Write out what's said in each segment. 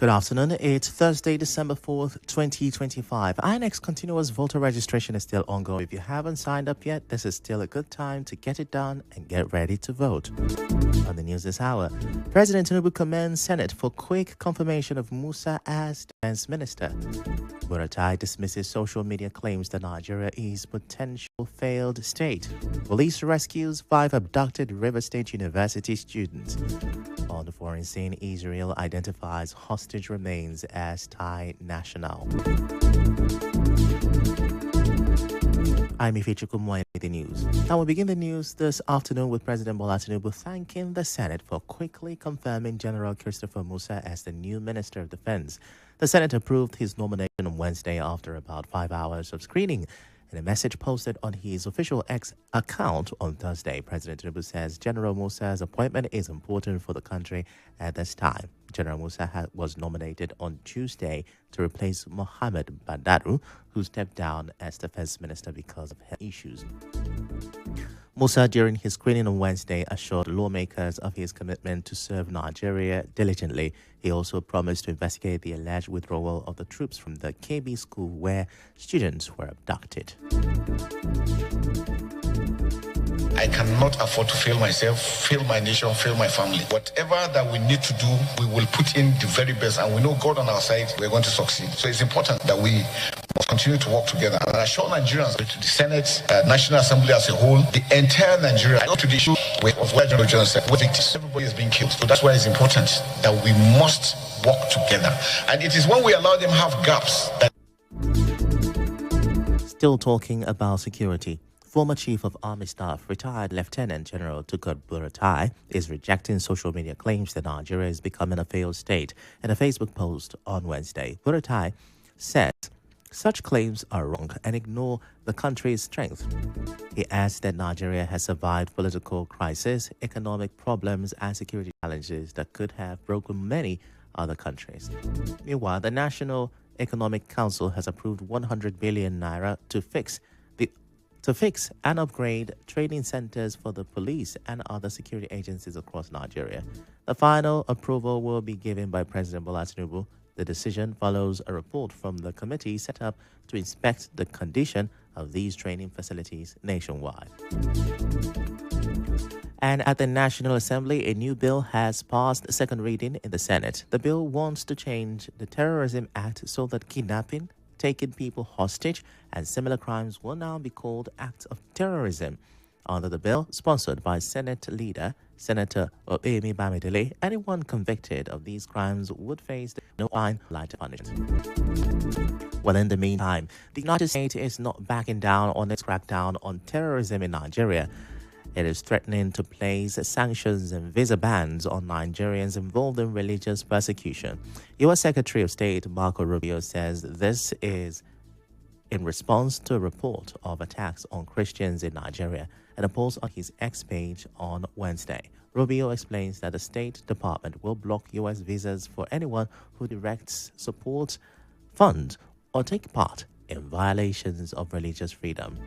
Good afternoon. It's Thursday, December 4th, 2025. INEX continuous voter registration is still ongoing. If you haven't signed up yet, this is still a good time to get it done and get ready to vote. On the news this hour, President Tinubu commends Senate for quick confirmation of Musa as defense minister. Buratai dismisses social media claims that Nigeria is potential failed state. Police rescues 5 abducted River State University students. On the foreign scene, Israel identifies hostage remains as Thai national. I'm Ifechukwu, Muonyili, the news. Now we begin the news this afternoon with President Bola Tinubu thanking the Senate for quickly confirming General Christopher Musa as the new Minister of Defense. The Senate approved his nomination on Wednesday after about 5 hours of screening. In a message posted on his official X account on Thursday, President Tinubu says General Musa's appointment is important for the country at this time. General Musa was nominated on Tuesday to replace Mohammed Badaru, who stepped down as defense minister because of health issues. Musa, during his screening on Wednesday, assured lawmakers of his commitment to serve Nigeria diligently. He also promised to investigate the alleged withdrawal of the troops from the KB school where students were abducted. I cannot afford to fail myself, fail my nation, fail my family. Whatever that we need to do, we will put in the very best, and we know God on our side, we're going to succeed. So it's important that we must continue to work together. And I assure Nigerians, to the Senate, National Assembly as a whole, the entire Nigeria, not to the issue of where General Johnson said, victims, everybody is being killed. So that's why it's important that we must work together. And it is when we allow them to have gaps that... Still talking about security. Former Chief of Army Staff, retired Lieutenant General Tukur Buratai, is rejecting social media claims that Nigeria is becoming a failed state. In a Facebook post on Wednesday, Buratai said such claims are wrong and ignore the country's strength. He adds that Nigeria has survived political crisis, economic problems, and security challenges that could have broken many other countries. Meanwhile, the National Economic Council has approved 100 billion naira to fix and upgrade training centers for the police and other security agencies across Nigeria. The final approval will be given by President Bola Tinubu. The decision follows a report from the committee set up to inspect the condition of these training facilities nationwide. And at the National Assembly, a new bill has passed second reading in the Senate. The bill wants to change the Terrorism Act so that kidnapping, taking people hostage, and similar crimes will now be called acts of terrorism. Under the bill, sponsored by Senate leader Senator Oyemi Bamidele, anyone convicted of these crimes would face no fine or lighter punishment. Well, in the meantime, the United States is not backing down on its crackdown on terrorism in Nigeria. It is threatening to place sanctions and visa bans on Nigerians involved in religious persecution. U.S. Secretary of State Marco Rubio says this is in response to a report of attacks on Christians in Nigeria. In a post on his X page on Wednesday, Rubio explains that the State Department will block U.S. visas for anyone who directs, supports, funds, or take part in violations of religious freedom.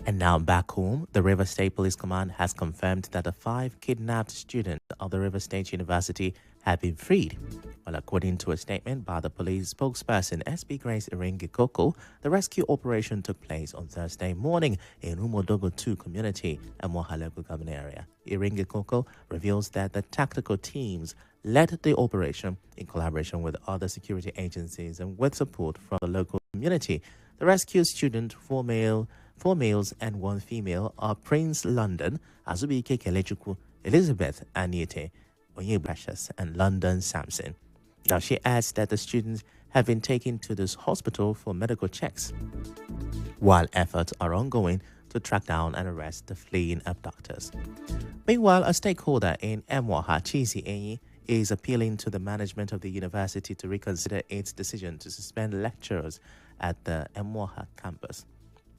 And now back home, the River State Police Command has confirmed that the 5 kidnapped students of the River State University have been freed. Well, according to a statement by the police spokesperson SP Grace Irengikoko, the rescue operation took place on Thursday morning in Umodogo 2 community and Mohaleku government area. Irengikoko reveals that the tactical teams led the operation in collaboration with other security agencies and with support from the local community. The rescued student, 4 males and 1 female, are Prince London, Azubike Ifechukwu, Elizabeth Aniete, Onye Precious, and London Samson. Now, she adds that the students have been taken to this hospital for medical checks, while efforts are ongoing to track down and arrest the fleeing abductors. Meanwhile, a stakeholder in Emwaha, Chisi Enyi, is appealing to the management of the university to reconsider its decision to suspend lecturers at the Emwaha campus.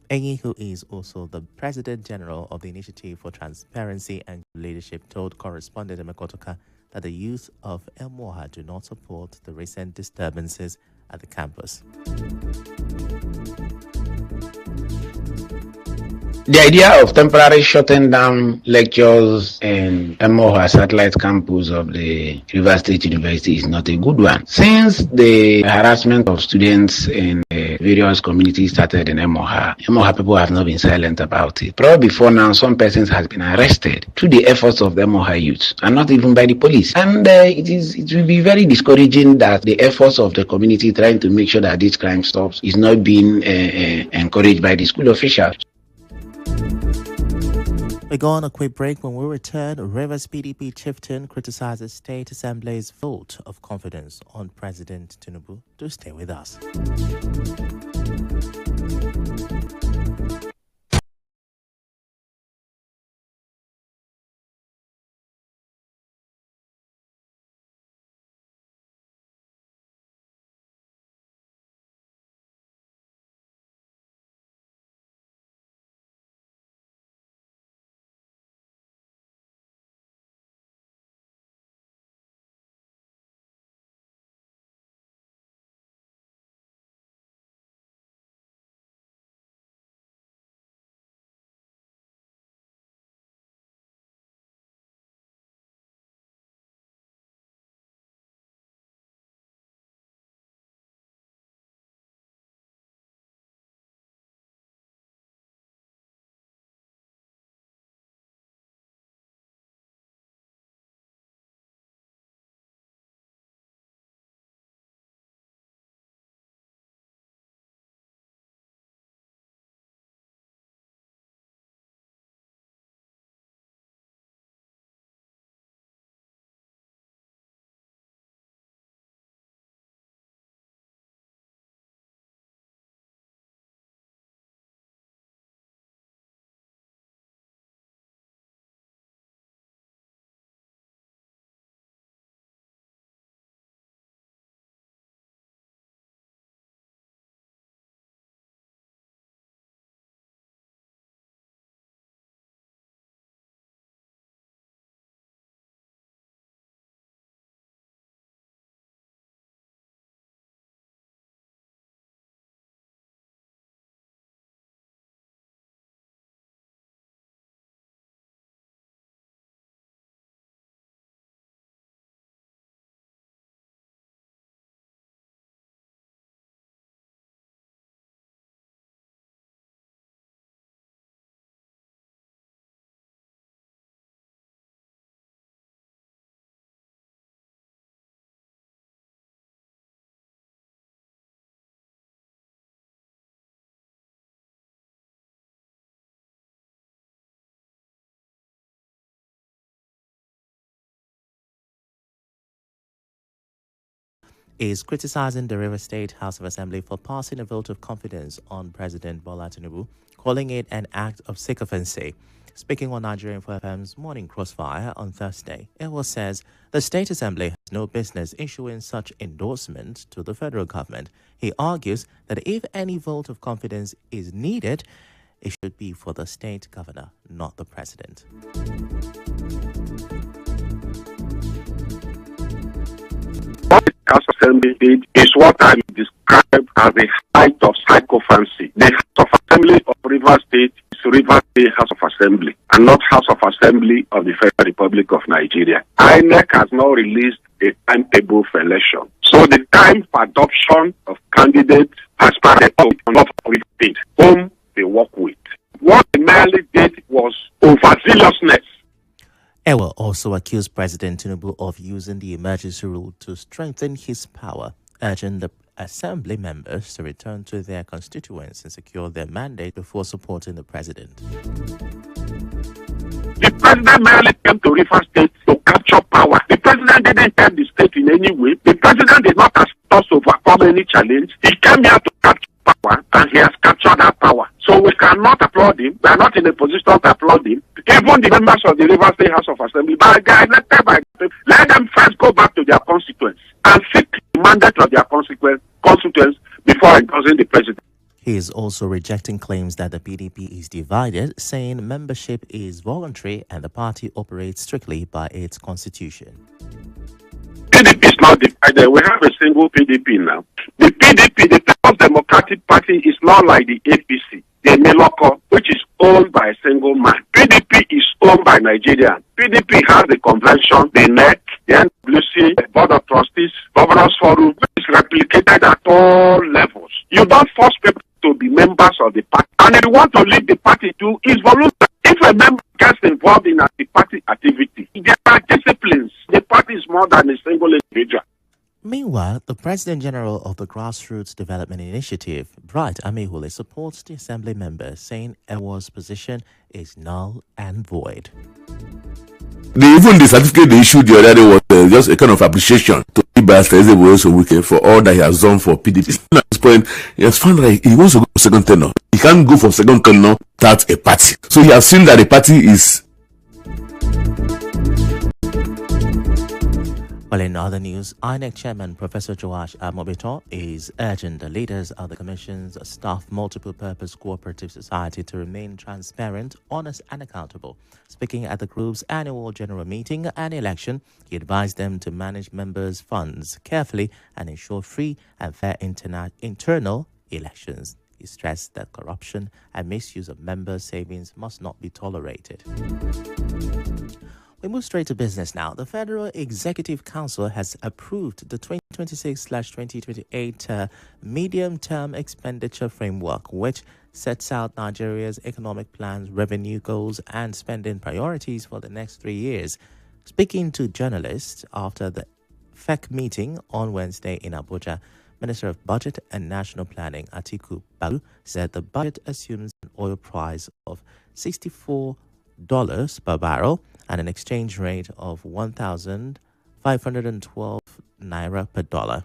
Enyi, who is also the President General of the Initiative for Transparency and Leadership, told correspondent Emekotoka that the youth of Emwaha do not support the recent disturbances at the campus. The idea of temporarily shutting down lectures in Emoha satellite campus of the River State University is not a good one. Since the harassment of students in various communities started in Emoha people have not been silent about it. Probably before now, some persons have been arrested through the efforts of the Emoha youth and not even by the police. And it will be very discouraging that the efforts of the community trying to make sure that this crime stops is not being encouraged by the school officials. We go on a quick break. When we return, Rivers PDP chieftain criticizes State Assembly's vote of confidence on President Tinubu. Do stay with us. Is criticizing the River State House of Assembly for passing a vote of confidence on President Bola Tinubu, calling it an act of sycophancy. Speaking on Nigerian FM's Morning Crossfire on Thursday, Ewa says the State Assembly has no business issuing such endorsement to the federal government. He argues that if any vote of confidence is needed, it should be for the state governor, not the president. What the House Assembly did is what I describe as the height of sycophancy. The House of Assembly of Rivers State is Rivers State House of Assembly and not House of Assembly of the Federal Republic of Nigeria. INEC has now released a timetable for election. So the time for adoption of candidates as per the of Rivers State, whom they work with. What they merely did was overzealousness. Ewa also accused President Tinubu of using the emergency rule to strengthen his power, urging the assembly members to return to their constituents and secure their mandate before supporting the president. The president merely came to Rivers State to capture power. The president didn't help the state in any way. The president did not ask us to overcome any challenge. He came here to capture power, and he has captured that power. So we cannot applaud him. We are not in a position to applaud him. Even the members of the Rivers State House of Assembly, let them first go back to their constituents and seek the mandate of their constituents before endorsing the president. He is also rejecting claims that the PDP is divided, saying membership is voluntary and the party operates strictly by its constitution. PDP is not divided. We have a single PDP now. The PDP, the People's Democratic Party, is not like the APC, the Meloko, which is owned by a single man. PDP is owned by Nigerians. PDP has the convention, the NEC, the NWC, the Board of Trustees, Governors Forum, which is replicated at all levels. You don't force people to be members of the party. And if you want to lead the party too, it's voluntary. If a member gets involved in the party activity, there are disciplines. The party is more than a single individual. Meanwhile, the President General of the Grassroots Development Initiative, Bright Amihule, supports the assembly members, saying EWO's position is null and void. Even the certificate they issued the other day was just a kind of appreciation to Ibas for all that he has done for PDP. At this point, he has found that he wants to go for second tenure. He can't go for second tenure without a party. So he has seen that the party is. Well, in other news, INEC Chairman Professor Joash Amobito is urging the leaders of the Commission's staff multiple-purpose cooperative society to remain transparent, honest and accountable. Speaking at the group's annual general meeting and election, he advised them to manage members' funds carefully and ensure free and fair internal elections. He stressed that corruption and misuse of members' savings must not be tolerated. We move straight to business now. The Federal Executive Council has approved the 2026-2028 medium-term expenditure framework, which sets out Nigeria's economic plans, revenue goals, and spending priorities for the next 3 years. Speaking to journalists after the FEC meeting on Wednesday in Abuja, Minister of Budget and National Planning Atiku Balu said the budget assumes an oil price of $64 per barrel and an exchange rate of 1,512 naira per dollar.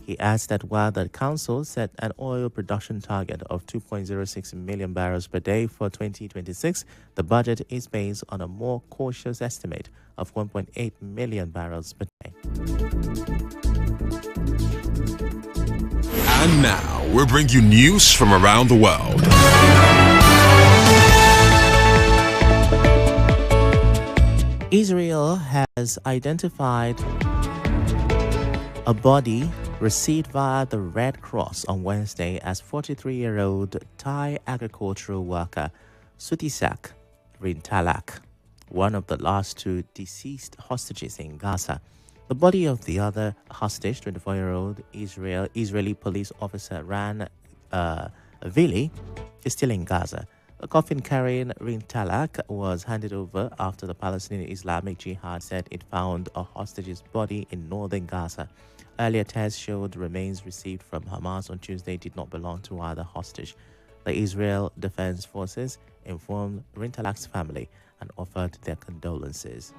He adds that while the council set an oil production target of 2.06 million barrels per day for 2026, the budget is based on a more cautious estimate of 1.8 million barrels per day. And now, we'll bring you news from around the world. Israel has identified a body received via the Red Cross on Wednesday as 43-year-old Thai agricultural worker Sutisak Rintalak, one of the last two deceased hostages in Gaza. The body of the other hostage, 24-year-old Israeli police officer Ran Vili, is still in Gaza. A coffin carrying Rintalak was handed over after the Palestinian Islamic Jihad said it found a hostage's body in northern Gaza. Earlier tests showed remains received from Hamas on Tuesday did not belong to either hostage. The Israel Defense Forces informed Rintalak's family and offered their condolences.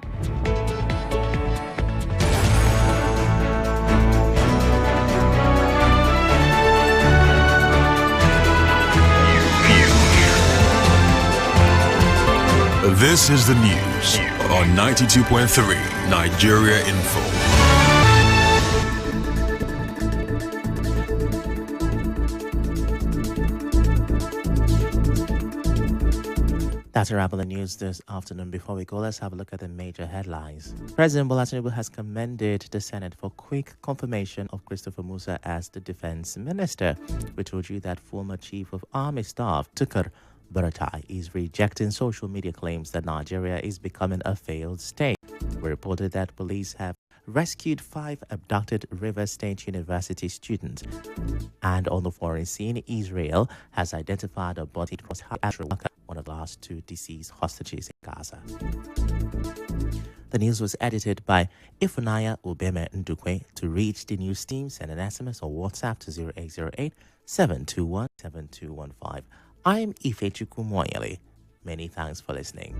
This is the news on 92.3 Nigeria Info. That's a wrap on the news this afternoon. Before we go, let's have a look at the major headlines. President Bola Tinubu has commended the Senate for quick confirmation of Christopher Musa as the defense minister. We told you that former Chief of Army Staff Tukur Buratai is rejecting social media claims that Nigeria is becoming a failed state. We reported that police have rescued 5 abducted Rivers State University students. And on the foreign scene, Israel has identified a body across Africa, one of the last 2 deceased hostages in Gaza. The news was edited by Ifunaya Ubeme Ndukwe. To reach the news team, send an SMS or WhatsApp to 0808 721 7215. I'm Ifechukwu Muonyili. Many thanks for listening.